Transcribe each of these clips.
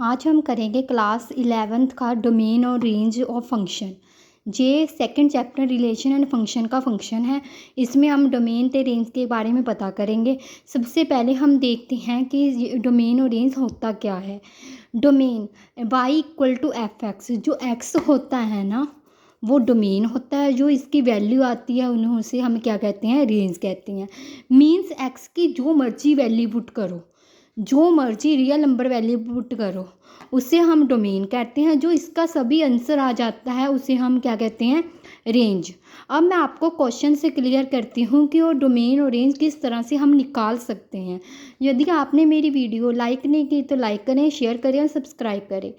आज हम करेंगे क्लास 11th का डोमेन और रेंज ऑफ फंक्शन। ये second chapter relation and function का फंक्शन है। इसमें हम डोमेन ते रेंज के बारे में पता करेंगे। सबसे पहले हम देखते हैं कि डोमेन और रेंज होता क्या है। Domain y equal to F X, जो x होता है ना वो डोमेन होता है। जो इसकी वैल्यू आती है उन्हें से हम क्या कहते हैं, रेंज कहते हैं। मीन्स x की जो मर्जी वैल्यू पुट करो, जो मर्जी रियल नंबर वैल्यू पुट करो, उसे हम डोमेन कहते हैं। जो इसका सभी आंसर आ जाता है उसे हम क्या कहते हैं, रेंज। अब मैं आपको क्वेश्चन से क्लियर करती हूँ कि वो डोमेन और रेंज किस तरह से हम निकाल सकते हैं। यदि आपने मेरी वीडियो लाइक नहीं की तो लाइक करें, शेयर करें और सब्सक्राइब करें।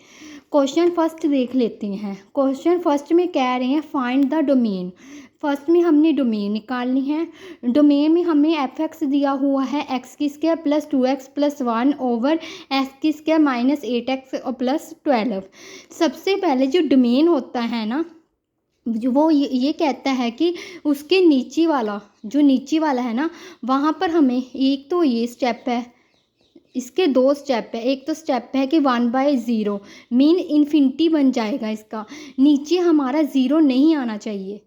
क्वेश्चन फर्स्ट देख लेते हैं। क्वेश्चन फर्स्ट में कह रहे हैं फाइंड द डोमेन। फर्स्ट में हमने डोमेन निकालनी है। डोमेन में हमें एफ एक्स दिया हुआ है एक्स की square plus 2x plus 1 over x की स्क्वायर माइनस 8x और प्लस 12। सबसे पहले जो डोमेन होता है ना, जो वो ये कहता है कि उसके नीचे वाला, जो नीचे वाला है ना, वहाँ पर हमें एक तो ये स्टेप है, इसके दो स्टेप है। एक तो स्टेप है कि 1/0 मीन इन्फिनिटी बन जाएगा इसका, नीचे हमारा ज़ीरो नहीं आना चाहिए।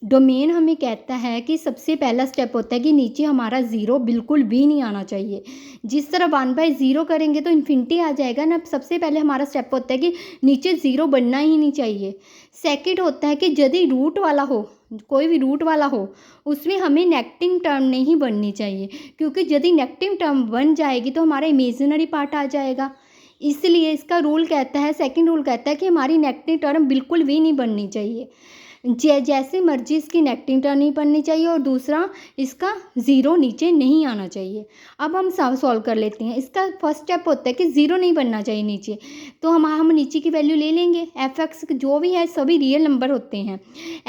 डोमेन हमें कहता है कि सबसे पहला स्टेप होता है कि नीचे हमारा ज़ीरो बिल्कुल भी नहीं आना चाहिए। जिस तरह 1/0 करेंगे तो इन्फिनिटी आ जाएगा ना। सबसे पहले हमारा स्टेप होता है कि नीचे ज़ीरो बनना ही नहीं चाहिए। सेकंड होता है कि यदि रूट वाला हो, कोई भी रूट वाला हो, उसमें हमें नेगेटिव टर्म नहीं बननी चाहिए, क्योंकि यदि नेगेटिव टर्म बन जाएगी तो हमारा इमेजिनरी पार्ट आ जाएगा। इसलिए इसका रूल कहता है, सेकंड रूल कहता है कि हमारी नेगेटिव टर्म बिल्कुल भी नहीं बननी चाहिए। जैसे मर्जी इसकी नेगेटिव टर्म नहीं बननी चाहिए और दूसरा इसका ज़ीरो नीचे नहीं आना चाहिए। अब हम सॉल्व कर लेते हैं। इसका फर्स्ट स्टेप होता है कि ज़ीरो नहीं बनना चाहिए नीचे, तो हम नीचे की वैल्यू ले लेंगे। एफ एक्स जो भी है सभी रियल नंबर होते हैं।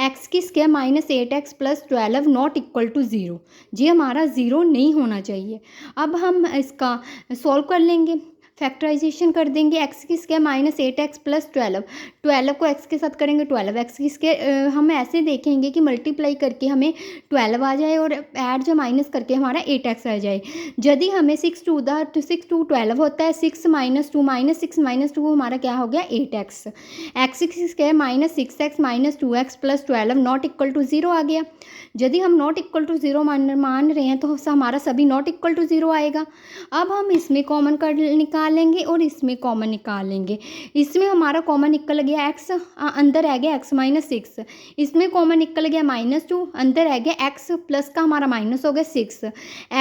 एक्स की square minus 8x plus 12 not equal to zero, ये हमारा ज़ीरो नहीं होना चाहिए। अब हम इसका सॉल्व कर लेंगे, फैक्टराइजेशन कर देंगे। एक्स की स्क्वायर माइनस 8x प्लस 12 को x के साथ करेंगे 12 एक्स की स्क्वायर। हम ऐसे देखेंगे कि मल्टीप्लाई करके हमें 12 आ जाए और ऐड जो माइनस करके हमारा 8x आ जाए। यदि हमें 6 टू 12 होता है, 6 माइनस 2 हमारा क्या हो गया, 8x। एक्स की square minus 6x minus 2x plus 12 not equal to zero आ गया। यदि हम नॉट इक्वल टू ज़ीरो मान रहे हैं तो हमारा सभी नॉट इक्वल टू ज़ीरो आएगा। अब हम इसमें कॉमन निकालेंगे और इसमें कॉमन निकालेंगे। इसमें हमारा कॉमन निकल गया x, अंदर रह गया x माइनस 6। इसमें कॉमन निकल गया -2, अंदर रह गया x, प्लस का हमारा माइनस हो गया 6।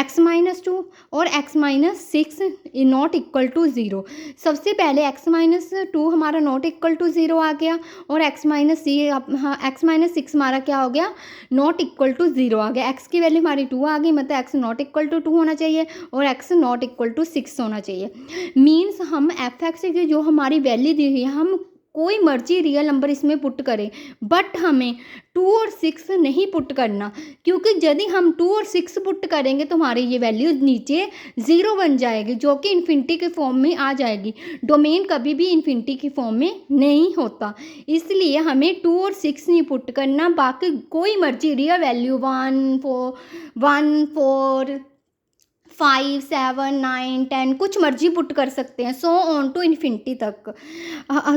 x माइनस 2 और x minus 6 not equal to zero. सबसे पहले x माइनस 2 हमारा नॉट इक्वल टू ज़ीरो आ गया और x माइनस 6 हमारा क्या हो गया, नॉट इक्वल टू ज़ीरो आ गया। x की वैल्यू हमारी 2 आ गई, मतलब x नॉट इक्वल टू 2 होना चाहिए और x नॉट इक्वल टू 6 होना चाहिए। मीन्स हम एफ एक्स की जो हमारी वैल्यू दी हुई है, हम कोई मर्जी रियल नंबर इसमें पुट करें, बट हमें 2 और 6 नहीं पुट करना, क्योंकि यदि हम 2 और 6 पुट करेंगे तो हमारी ये वैल्यू नीचे ज़ीरो बन जाएगी, जो कि इन्फिनिटी के फॉर्म में आ जाएगी। डोमेन कभी भी इन्फिनिटी की फॉर्म में नहीं होता, इसलिए हमें 2 और 6 नहीं पुट करना। बाकी कोई मर्जी रियल वैल्यू 1 4 5 7 9 10 कुछ मर्जी पुट कर सकते हैं, सो ऑन टू इन्फिनिटी तक।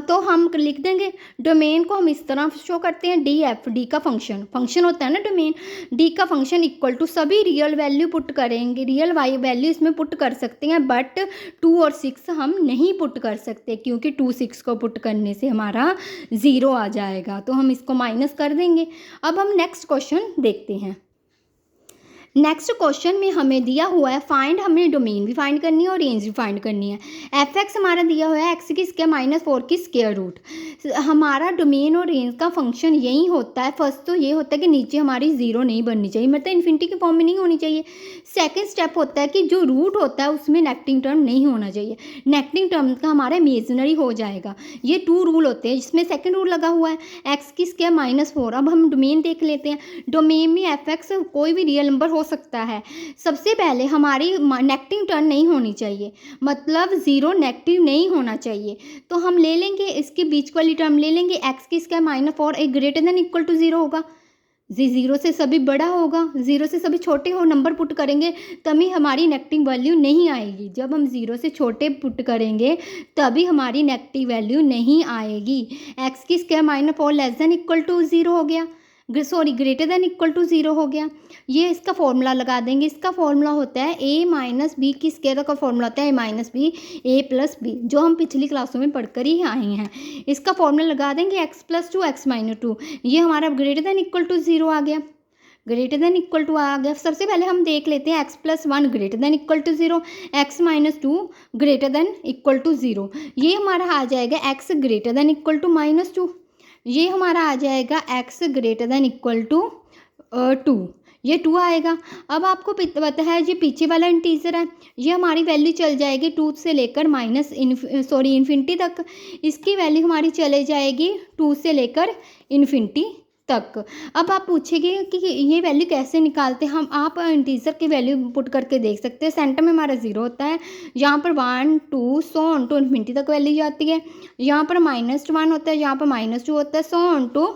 तो हम लिख देंगे डोमेन को, हम इस तरह शो करते हैं डी का फंक्शन होता है ना डोमेन। डी का फंक्शन इक्वल टू सभी रियल वैल्यू पुट करेंगे, रियल वाई वैल्यू इसमें पुट कर सकते हैं, बट 2 और 6 हम नहीं पुट कर सकते, क्योंकि 2 6 को पुट करने से हमारा ज़ीरो आ जाएगा, तो हम इसको माइनस कर देंगे। अब हम नेक्स्ट क्वेश्चन देखते हैं। नेक्स्ट क्वेश्चन में हमें दिया हुआ है फाइंड, हमें डोमेन भी फाइंड करनी है और रेंज भी फाइंड करनी है। एफ एक्स हमारा दिया हुआ है एक्स की स्क्वायर माइनस 4 की स्क्वायर रूट। हमारा डोमेन और रेंज का फंक्शन यही होता है। फर्स्ट तो ये होता है कि नीचे हमारी ज़ीरो नहीं बननी चाहिए, मतलब इन्फिनिटी के फॉर्म में नहीं होनी चाहिए। सेकेंड स्टेप होता है कि जो रूट होता है उसमें नेगेटिव टर्म नहीं होना चाहिए, नेगेटिव टर्म का हमारा इमेजिनरी हो जाएगा। ये 2 रूल होते हैं, जिसमें सेकेंड रूल लगा हुआ है एक्स की स्क्वायर माइनस 4। अब हम डोमेन देख लेते हैं। डोमेन में एफ एक्स कोई भी रियल नंबर हो सकता है। सबसे पहले हमारी नेगेटिव टर्म नहीं होनी चाहिए, मतलब ज़ीरो नेगेटिव नहीं होना चाहिए। तो हम ले लेंगे इसके बीच वाली टर्म ले लेंगे, एक्स की स्क्वायर माइनस 4 एक greater than equal to zero होगा, जी, 0 से सभी बड़ा होगा, 0 से सभी छोटे हो नंबर पुट करेंगे तभी हमारी नेगेटिव वैल्यू नहीं आएगी। जब हम 0 से छोटे पुट करेंगे तभी हमारी नेगेटिव वैल्यू नहीं आएगी। एक्स की square minus 4 less than equal to 0 हो गया, sorry greater than equal to 0 हो गया। ये इसका फॉर्मूला लगा देंगे। इसका फॉर्मूला होता है ए माइनस बी की स्क्वायर का फॉर्मूला होता है ए माइनस बी ए प्लस बी, जो हम पिछली क्लासों में पढ़कर ही आए हैं। इसका फॉर्मूला लगा देंगे X plus two x minus two, ये हमारा ग्रेटर देन इक्वल टू 0 आ गया, ग्रेटर देन इक्वल टू आ गया। सबसे पहले हम देख लेते हैं X plus one greater than equal to 0, X minus two greater than equal to 0। ये हमारा आ जाएगा X greater than equal to minus two, ये हमारा आ जाएगा X greater than equal to 2, ये 2 आएगा। अब आपको पता है ये पीछे वाला इंटीजर है, ये हमारी वैल्यू चल जाएगी 2 से लेकर माइनस इन्फिनिटी तक। इसकी वैल्यू हमारी चले जाएगी 2 से लेकर इन्फिनिटी तक। अब आप पूछेंगे कि ये वैल्यू कैसे निकालते हैं हम, आप इंटीजर की वैल्यू पुट करके देख सकते हैं। सेंटर में हमारा 0 होता है, यहाँ पर 1 2 सो ऑन टू इन्फिनिटी तक वैल्यू जाती है। यहाँ पर -1 होता है, यहाँ पर -2 होता है, so on to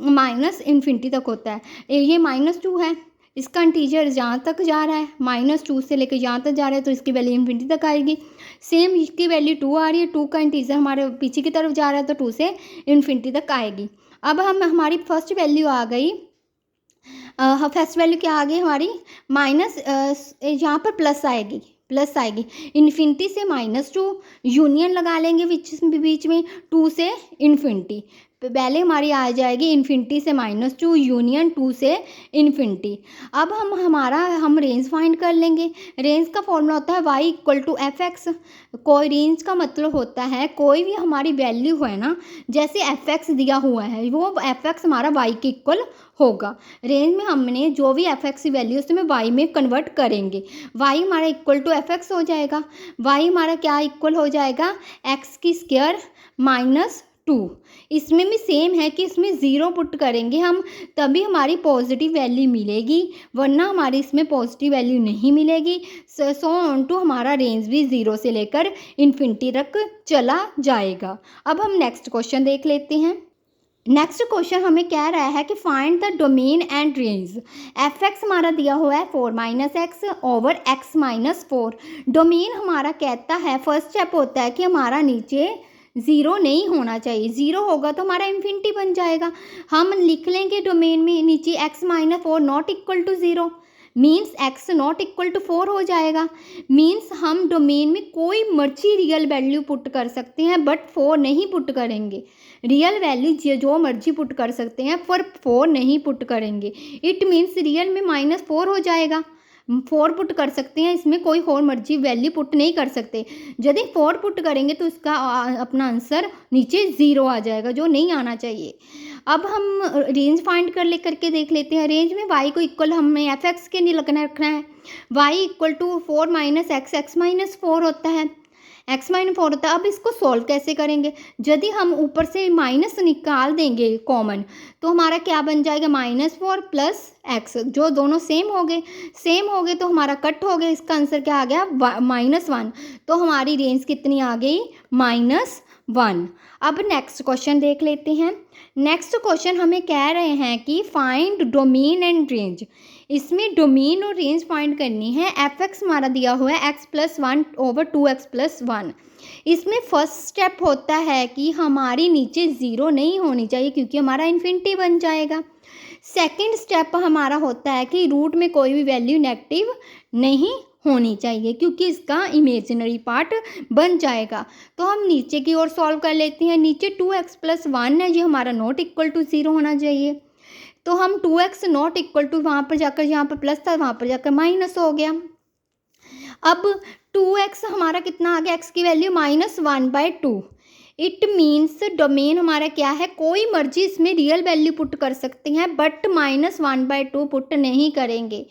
minus infinity तक होता है। ये -2 है, इसका इंटीजर यहाँ तक जा रहा है, -2 से लेकर यहाँ तक जा रहा है, तो इसकी वैल्यू इन्फिनिटी तक आएगी। सेम इसकी वैल्यू 2 आ रही है, 2 का इंटीजर हमारे पीछे की तरफ जा रहा है, तो 2 से इन्फिनिटी तक आएगी। अब हम हमारी फर्स्ट वैल्यू आ गई, फर्स्ट वैल्यू क्या आ गई हमारी माइनस, यहाँ पर प्लस आएगी, प्लस आएगी इन्फिनिटी से -2, यूनियन लगा लेंगे बीच में 2 से इन्फिनिटी। पहले हमारी आ जाएगी इन्फिनिटी से -2 यूनियन 2 से इन्फिनिटी। अब हम रेंज फाइंड कर लेंगे। रेंज का फॉर्मूला होता है y equal to F X. कोई रेंज का मतलब होता है कोई भी हमारी वैल्यू है ना, जैसे एफ एक्स दिया हुआ है वो एफ एक्स हमारा y के इक्वल होगा। रेंज में हमने जो भी एफ एक्स की वैल्यू उसमें y में कन्वर्ट करेंगे, y हमारा इक्वल टू एफ एक्स हो जाएगा। y हमारा क्या इक्वल हो जाएगा, एक्स की स्क्वायर -2। इसमें भी सेम है कि इसमें 0 पुट करेंगे हम तभी हमारी पॉजिटिव वैल्यू मिलेगी, वरना हमारी इसमें पॉजिटिव वैल्यू नहीं मिलेगी। सो ऑन टू हमारा रेंज भी 0 से लेकर इन्फिनिटी तक चला जाएगा। अब हम नेक्स्ट क्वेश्चन देख लेते हैं। नेक्स्ट क्वेश्चन हमें कह रहा है कि find the domain and range. F x हमारा दिया हुआ है 4 minus x over X minus 4। Domain हमारा कहता है, फर्स्ट स्टेप होता है कि हमारा नीचे 0 नहीं होना चाहिए, 0 होगा तो हमारा इन्फिनिटी बन जाएगा। हम लिख लेंगे डोमेन में नीचे x minus 4 not equal to 0, means x not equal to 4 हो जाएगा। मीन्स हम डोमेन में कोई मर्जी रियल वैल्यू पुट कर सकते हैं बट 4 नहीं पुट करेंगे। रियल वैल्यू जो मर्जी पुट कर सकते हैं पर 4 नहीं पुट करेंगे। इट मीन्स रियल में -4 हो जाएगा। 4 पुट कर सकते हैं, इसमें कोई और मर्जी वैल्यू पुट नहीं कर सकते। यदि 4 पुट करेंगे तो इसका अपना आंसर नीचे 0 आ जाएगा, जो नहीं आना चाहिए। अब हम रेंज फाइंड करके देख लेते हैं। रेंज में y को इक्वल हमें एफ एक्स के लिए रखना है। y equal to 4 minus X, X minus 4 होता है, x माइनस 4 होता है। अब इसको सॉल्व कैसे करेंगे, यदि हम ऊपर से माइनस निकाल देंगे कॉमन तो हमारा क्या बन जाएगा, -4 प्लस x, जो दोनों सेम हो गए तो हमारा कट हो गया। इसका आंसर क्या आ गया, -1। तो हमारी रेंज कितनी आ गई, -1। अब नेक्स्ट क्वेश्चन देख लेते हैं। नेक्स्ट क्वेश्चन हमें कह रहे हैं कि फाइंड डोमेन एंड रेंज। इसमें डोमेन और रेंज फाइंड करनी है। एफ एक्स हमारा दिया हुआ है x+1 ओवर 2x+1। इसमें फर्स्ट स्टेप होता है कि हमारी नीचे 0 नहीं होनी चाहिए क्योंकि हमारा इन्फिनिटी बन जाएगा। सेकंड स्टेप हमारा होता है कि रूट में कोई भी वैल्यू नेगेटिव नहीं होनी चाहिए क्योंकि इसका इमेजिनरी पार्ट बन जाएगा। तो हम नीचे की ओर सॉल्व कर लेते हैं। नीचे 2x+1 है, ये हमारा नॉट इक्वल टू 0 होना चाहिए। तो हम 2x नॉट इक्वल टू वहाँ पर जाकर, यहाँ पर प्लस था वहाँ पर जाकर माइनस हो गया। अब 2x हमारा कितना आ गया, x की वैल्यू -1/2। इट मीन्स डोमेन हमारा क्या है, कोई मर्जी इसमें रियल वैल्यू पुट कर सकते हैं बट -1/2 पुट नहीं करेंगे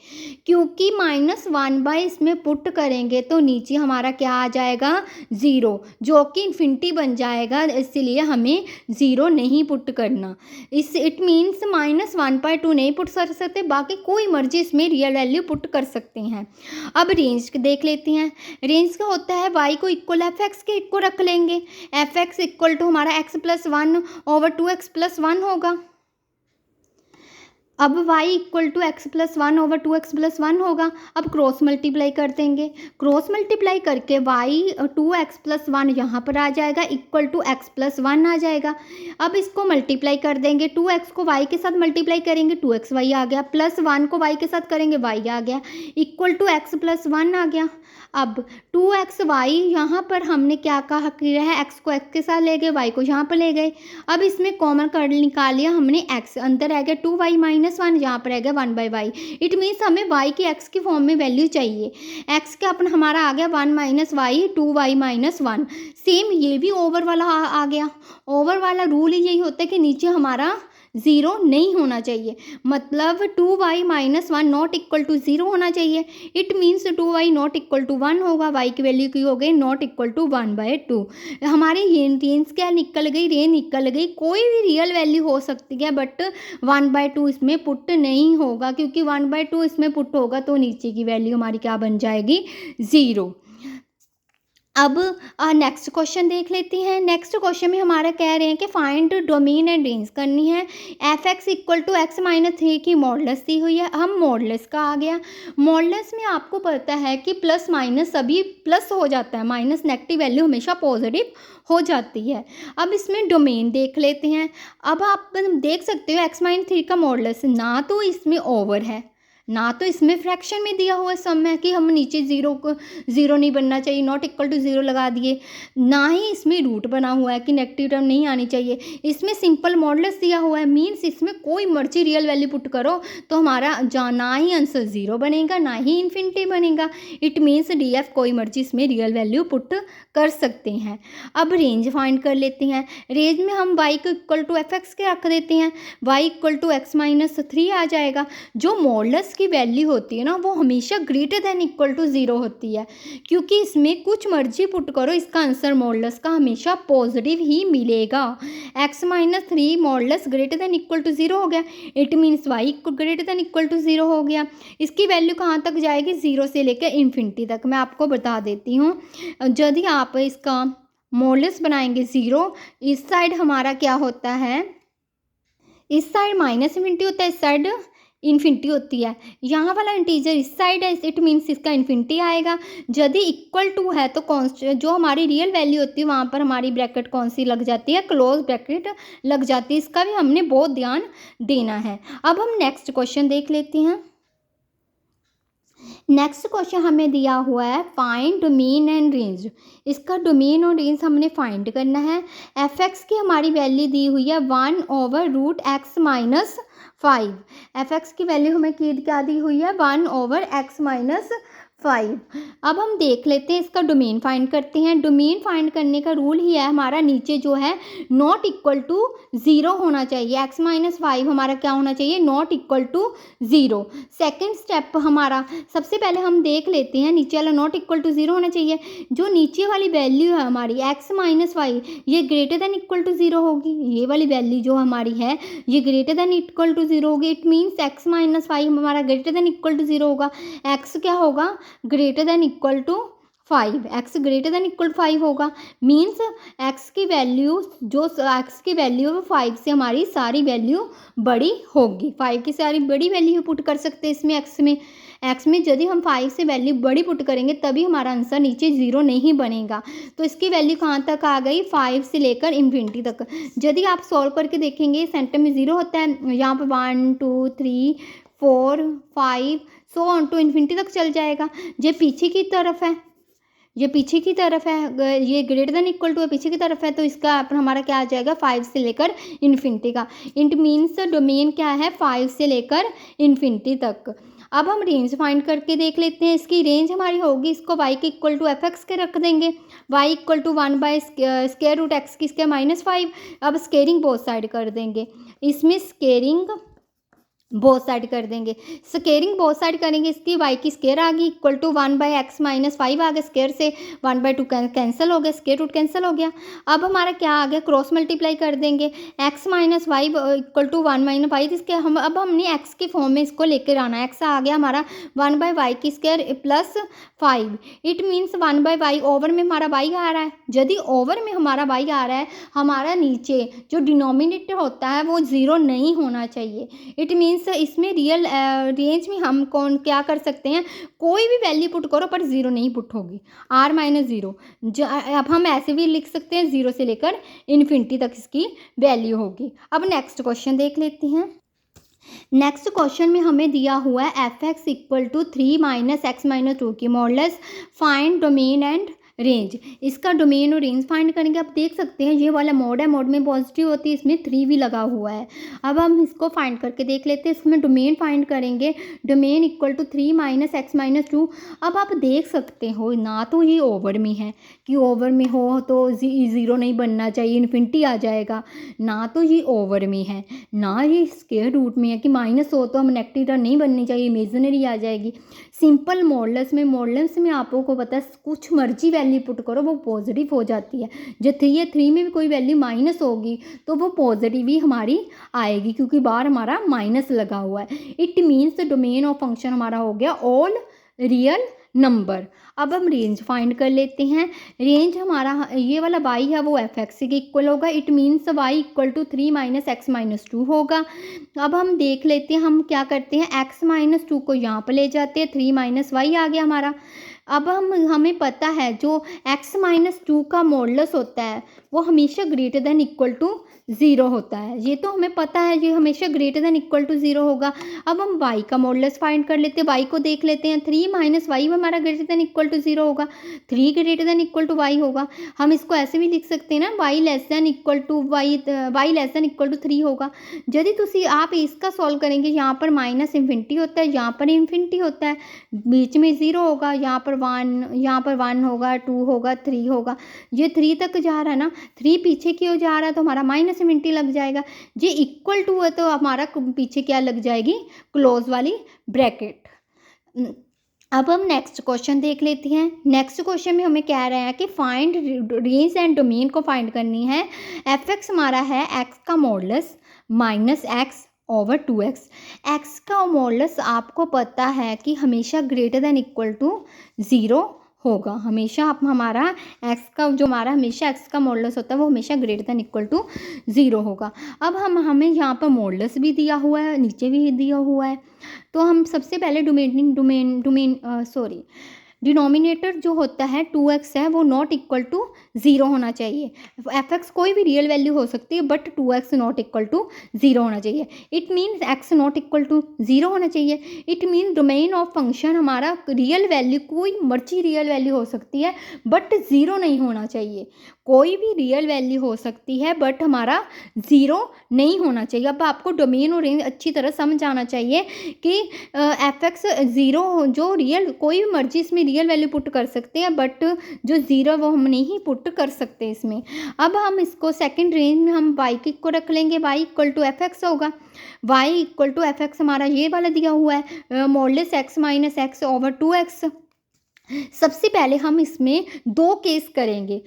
क्योंकि -1 इसमें पुट करेंगे तो नीचे हमारा क्या आ जाएगा, 0, जो कि इन्फिनिटी बन जाएगा। इसलिए हमें 0 नहीं पुट करना। इट मीन्स -1/2 नहीं पुट कर सकते, बाकी कोई मर्जी इसमें रियल वैल्यू पुट कर सकते हैं। अब रेंज देख लेते हैं। रेंज का होता है y को इक्वल एफ एक्स के इक्वल रख लेंगे। एफ एक्स इक्वल टू हमारा x+1 ओवर 2x+1 होगा। अब y equal to x plus one over two x plus one होगा। अब क्रॉस मल्टीप्लाई कर देंगे, क्रॉस मल्टीप्लाई करके y two x plus one यहाँ पर आ जाएगा equal to x plus one आ जाएगा। अब इसको मल्टीप्लाई कर देंगे, टू एक्स को y के साथ मल्टीप्लाई करेंगे टू एक्स वाई आ गया, प्लस वन को y के साथ करेंगे y आ गया equal to x plus one आ गया। अब टू एक्स वाई यहाँ पर हमने क्या कहा किया है, एक्स को एक्स के साथ ले गए, वाई को यहाँ पर ले गए। अब इसमें कॉमन कर निकाल लिया हमने, एक्स अंदर रह गया टू वाई माइनस वन, यहाँ पर रह गया one by Y. It means हमें वाई की एक्स की फॉर्म में वैल्यू चाहिए। एक्स का अपन हमारा आ गया one minus Y two Y minus one. Same ये भी ओवर वाला आ गया। ओवर वाला रूल ही यही होता है कि नीचे हमारा ज़ीरो नहीं होना चाहिए, मतलब two Y minus one not equal to zero होना चाहिए। It means two Y not equal to one होगा, वाई की वैल्यू की हो गई not equal to one by two. हमारे ये रेंज क्या निकल गई, रेंज निकल गई। कोई भी रियल वैल्यू हो सकती है बट वन बाई टू इसमें पुट नहीं होगा, क्योंकि वन बाई टू इसमें पुट होगा तो नीचे की वैल्यू हमारी क्या बन जाएगी, ज़ीरो। अब नेक्स्ट क्वेश्चन देख लेते हैं। नेक्स्ट क्वेश्चन में हमारा कह रहे हैं कि फाइंड डोमेन एंड रेंज करनी है। F x equal to x minus three की मॉडुलस दी हुई है। हम मॉडुलस का आ गया। मॉडुलस में आपको पता है कि प्लस माइनस सभी प्लस हो जाता है, माइनस नेगेटिव वैल्यू हमेशा पॉजिटिव हो जाती है। अब इसमें डोमेन देख लेते हैं। अब आप देख सकते हो एक्स माइनस थ्री का मॉडुलस ना तो इसमें ओवर है ना तो इसमें फ्रैक्शन में दिया हुआ सम है कि हम नीचे ज़ीरो नहीं बनना चाहिए, नॉट इक्वल टू ज़ीरो लगा दिए, ना ही इसमें रूट बना हुआ है कि नेगेटिव टर्म नहीं आनी चाहिए। इसमें सिंपल मॉडुलस दिया हुआ है, मीन्स इसमें कोई मर्जी रियल वैल्यू पुट करो तो हमारा ना ही आंसर ज़ीरो बनेगा ना ही इन्फिनिटी बनेगा। इट मीन्स डी एफ कोई मर्जी इसमें रियल वैल्यू पुट कर सकते हैं। अब रेंज फाइंड कर लेते हैं। रेंज में हम y को इक्वल टू एफ एक्स के रख देते हैं, y equal to x minus three आ जाएगा। जो मॉडुलस की वैल्यू होती है ना वो हमेशा greater than equal to zero होती है, क्योंकि इसमें कुछ मर्जी पुट करो इसका आंसर मॉडुलस का हमेशा पॉजिटिव ही मिलेगा। X minus three modulus greater than equal to zero हो गया, it means Y greater than equal to zero हो गया। इसकी वैल्यू कहाँ तक जाएगी, ज़ीरो से लेकर इन्फिनिटी तक। मैं आपको बता देती हूँ, यदि आप इसका मॉडुलस बनाएंगे ज़ीरो, इस साइड हमारा क्या होता है, इस साइड माइनस इन्फिनिटी होता है, इस साइड इन्फिनिटी होती है। यहाँ वाला इंटीजर इस साइड है, इट मीन्स इसका इन्फिनिटी आएगा। यदि इक्वल टू है तो कॉन्स्टेंट जो हमारी रियल वैल्यू होती है वहाँ पर हमारी ब्रैकेट कौन सी लग जाती है, क्लोज ब्रैकेट लग जाती है। इसका भी हमने बहुत ध्यान देना है। अब हम नेक्स्ट क्वेश्चन देख लेते हैं। नेक्स्ट क्वेश्चन हमें दिया हुआ है फाइंड डोमेन एंड रेंज। इसका डोमेन और रेंज हमने फाइंड करना है। एफ एक्स की हमारी वैल्यू दी हुई है one over root X minus five. F X की वैल्यू हमें क्या दी हुई है, one over X minus five. अब हम देख लेते हैं इसका डोमेन फाइंड करते हैं। डोमेन फाइंड करने का रूल ही है हमारा नीचे जो है नॉट इक्वल टू ज़ीरो होना चाहिए। एक्स माइनस फाइव हमारा क्या होना चाहिए, not equal to zero. Second step हमारा सबसे पहले हम देख लेते हैं नीचे वाला नॉट इक्वल टू ज़ीरो होना चाहिए। जो नीचे वाली वैल्यू है हमारी एक्स माइनस फाइव ये greater than equal to zero होगी। ये वाली वैल्यू जो हमारी है ये greater than equal to zero होगी। It means x minus five हमारा greater than equal to zero होगा। एक्स क्या होगा, greater than equal to five. X greater than equal to five होगा, मीन्स एक्स की वैल्यू जो एक्स की value है फाइव से हमारी सारी वैल्यू बड़ी होगी। फाइव की सारी बड़ी वैल्यू पुट कर सकते हैं इसमें। एक्स में यदि हम फाइव से वैल्यू बड़ी पुट करेंगे तभी हमारा आंसर नीचे ज़ीरो नहीं बनेगा। तो इसकी वैल्यू कहाँ तक आ गई, फाइव से लेकर इन्फिनिटी तक। यदि आप सॉल्व करके देखेंगे सेंटर में ज़ीरो होता है, यहाँ पर one two three four five so on to infinity तक चल जाएगा। ये पीछे की तरफ है, ये पीछे की तरफ है, ये ग्रेटर देन इक्वल टू पीछे की तरफ है, तो इसका हमारा क्या आ जाएगा, फाइव से लेकर इन्फिनिटी का। इट मीन्स डोमेन क्या है, फाइव से लेकर इन्फिनिटी तक। अब हम रेंज फाइंड करके देख लेते हैं। इसकी रेंज हमारी होगी, इसको y के इक्वल टू एफ एक्स के रख देंगे, y equal to one by square root x की स्क्वायर माइनस फाइव। अब स्केयरिंग बोथ साइड कर देंगे, इसमें स्केयरिंग बोथ साइड कर देंगे। स्केयरिंग बोथ साइड करेंगे, इसकी y की स्केयर आ गई equal to one by x minus five आ गया, स्केयर से वन बाई टू कैंसिल हो गया, स्केयर रूट कैंसिल हो गया। अब हमारा क्या आ गया, क्रॉस मल्टीप्लाई कर देंगे, x minus y equal to one minus five. इसके अब हमने x के फॉर्म में इसको लेकर आना है। x आ गया हमारा वन बाई वाई की square plus five. It means one by y over में हमारा y आ रहा है। यदि ओवर में हमारा y आ रहा है, हमारा नीचे जो डिनोमिनेटर होता है वो ज़ीरो नहीं होना चाहिए। इट मीन्स मीन्स इसमें रियल रेंज में हम कौन क्या कर सकते हैं, कोई भी वैल्यू पुट करो पर ज़ीरो नहीं पुट होगी, r माइनस ज़ीरो। अब हम ऐसे भी लिख सकते हैं, ज़ीरो से लेकर इन्फिनिटी तक इसकी वैल्यू होगी। अब नेक्स्ट क्वेश्चन देख लेते हैं। नेक्स्ट क्वेश्चन में हमें दिया हुआ है F x equal to 3 minus x minus 2 की modulus, find domain and range. इसका डोमेन और रेंज फाइंड करेंगे। आप देख सकते हैं ये वाला मोड है, मोड में पॉजिटिव होती है, इसमें 3 भी लगा हुआ है। अब हम इसको फाइंड करके देख लेते हैं। इसमें डोमेन फाइंड करेंगे, domain equal to 3 minus x minus 2। अब आप देख सकते हो ना तो ये ओवर में है कि ओवर में हो तो ज़ीरो नहीं बनना चाहिए, इन्फिनिटी आ जाएगा, ना तो ये ओवर में है ना ये स्क्वायर रूट में है कि माइनस हो तो हम नेगेटिव टर्म नहीं बननी चाहिए, इमेजिनरी आ जाएगी। सिंपल मॉडुलस में आपको पता है कुछ मर्जी वैल्यू पुट करो वो पॉजिटिव हो जाती है। जो 3 है, 3 में भी कोई वैल्यू माइनस होगी तो वो पॉजिटिव ही हमारी आएगी, क्योंकि बाहर हमारा माइनस लगा हुआ है। It means domain of function हमारा हो गया ऑल रियल नंबर। अब हम रेंज फाइंड कर लेते हैं। रेंज हमारा ये वाला y है वो एफ एक्स के इक्वल होगा। It means y equal to 3 minus x minus 2 होगा। अब हम देख लेते हैं, हम क्या करते हैं, x माइनस 2 को यहाँ पर ले जाते हैं, 3 माइनस वाई आ गया हमारा। अब हमें पता है जो x माइनस 2 का मॉडुलस होता है वो हमेशा greater than equal to zero होता है, ये तो हमें पता है, ये हमेशा greater than equal to zero होगा। अब हम y का मॉडुलस फाइंड कर लेते हैं, y को देख लेते हैं। 3 माइनस वाई हमारा greater than equal to zero होगा, 3 greater than equal to y होगा। हम इसको ऐसे भी लिख सकते हैं ना, y less than equal to y less than equal to 3 होगा। यदि तुसी आप इसका सॉल्व करेंगे, यहाँ पर माइनस इन्फिनिटी होता है, यहाँ पर इन्फिनिटी होता है, बीच में ज़ीरो होगा, यहाँ पर 1 होगा, 2 होगा, 3 होगा। ये 3 तक जा रहा है ना, 3 पीछे की ओर जा रहा है तो हमारा माइनस इन्फिनिटी लग जाएगा। ये इक्वल टू है तो हमारा पीछे क्या लग जाएगी, क्लोज वाली ब्रैकेट। अब हम नेक्स्ट क्वेश्चन देख लेते हैं। नेक्स्ट क्वेश्चन में हमें कह रहे हैं कि फाइंड रेंज एंड डोमेन को फाइंड करनी है। एफ एक्स हमारा है एक्स का modulus minus x over 2x। X का मॉडुलस आपको पता है कि हमेशा greater than equal to zero होगा। हमेशा आप हमारा x का जो हमारा हमेशा x का मॉडुलस होता है वो हमेशा greater than equal to zero होगा। अब हमें यहाँ पर मॉडुलस भी दिया हुआ है, नीचे भी दिया हुआ है, तो हम सबसे पहले डिनोमिनेटर जो होता है 2x है वो नॉट इक्वल टू ज़ीरो होना चाहिए। एफ एक्स कोई भी रियल वैल्यू हो सकती है but 2x not equal to zero होना चाहिए। It means x not equal to zero होना चाहिए। It means domain of function हमारा रियल वैल्यू कोई मर्जी रियल वैल्यू हो सकती है बट ज़ीरो नहीं होना चाहिए। कोई भी रियल वैल्यू हो सकती है बट हमारा ज़ीरो नहीं होना चाहिए। अब आपको डोमेन और रेंज अच्छी तरह समझ आना चाहिए कि एफ एक्स ज़ीरो जो रियल कोई भी मर्जी इसमें रियल वैल्यू पुट कर सकते हैं बट जो ज़ीरो वो हम नहीं पुट कर सकते इसमें। अब हम इसको सेकंड रेंज में हम y को रख लेंगे, y equal to F x होगा। y equal to F x हमारा ये वाला दिया हुआ है, modulus x minus x over 2x। सबसे पहले हम इसमें दो केस करेंगे।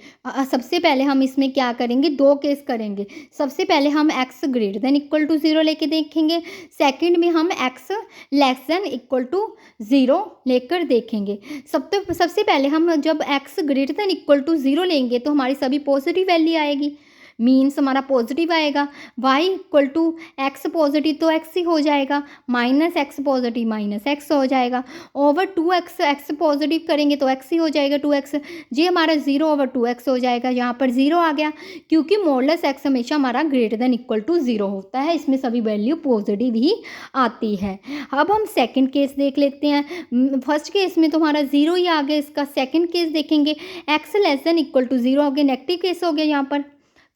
सबसे पहले हम इसमें क्या करेंगे, दो केस करेंगे। सबसे पहले हम x greater than equal to zero लेके देखेंगे, सेकंड में हम x less than equal to zero लेकर देखेंगे। सबसे पहले हम जब x greater than equal to zero लेंगे तो हमारी सभी पॉजिटिव वैल्यू आएगी, मीन्स हमारा पॉजिटिव आएगा। y equal to x positive तो x ही हो जाएगा, minus x positive minus x हो जाएगा, ओवर 2x एक्स पॉजिटिव करेंगे तो x ही हो जाएगा 2x। ये हमारा 0 ओवर 2x हो जाएगा, यहाँ पर 0 आ गया क्योंकि मॉडुलस x हमेशा हमारा ग्रेटर देन इक्वल टू 0 होता है, इसमें सभी वैल्यू पॉजिटिव ही आती है। अब हम सेकेंड केस देख लेते हैं। फर्स्ट केस में तो हमारा 0 ही आ गया, इसका सेकेंड केस देखेंगे, x less than equal to 0 हो गया, नेगेटिव केस हो गया यहाँ पर,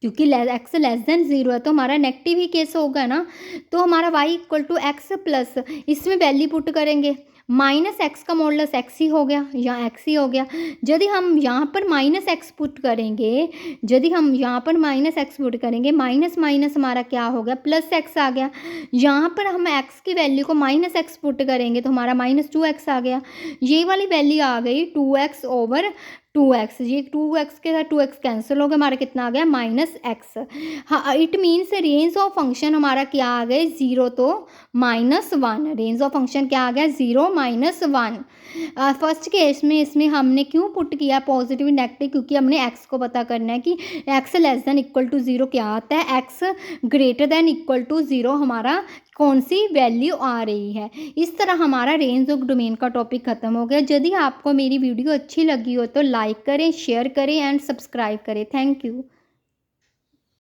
क्योंकि x लेस देन ज़ीरो है तो हमारा नेगेटिव ही केस होगा ना। तो हमारा y equal to x plus इसमें वैल्यू पुट करेंगे, माइनस एक्स का मॉडुलस x ही हो गया, यहाँ x ही हो गया। यदि हम यहाँ पर माइनस एक्स पुट करेंगे, यदि हम यहाँ पर माइनस एक्स पुट करेंगे, माइनस माइनस हमारा क्या हो गया, प्लस एक्स आ गया। यहाँ पर हम x की वैल्यू को माइनस एक्स पुट करेंगे तो हमारा माइनस 2x आ गया। ये वाली वैल्यू आ गई 2x ओवर 2x, ये 2x के साथ 2x कैंसिल हो गया, हमारा कितना आ गया -x। हाँ, it means range of function हमारा क्या आ गया 0 तो -1। रेंज ऑफ फंक्शन क्या आ गया 0 -1। फर्स्ट केस में इसमें हमने क्यों पुट किया पॉजिटिव नेगेटिव, क्योंकि हमने x को पता करना है कि x less than equal to 0 क्या आता है, x greater than equal to 0 हमारा कौन सी वैल्यू आ रही है। इस तरह हमारा रेंज ऑफ डोमेन का टॉपिक खत्म हो गया। यदि आपको मेरी वीडियो अच्छी लगी हो तो लाइक करें, शेयर करें एंड सब्सक्राइब करें। Thank you.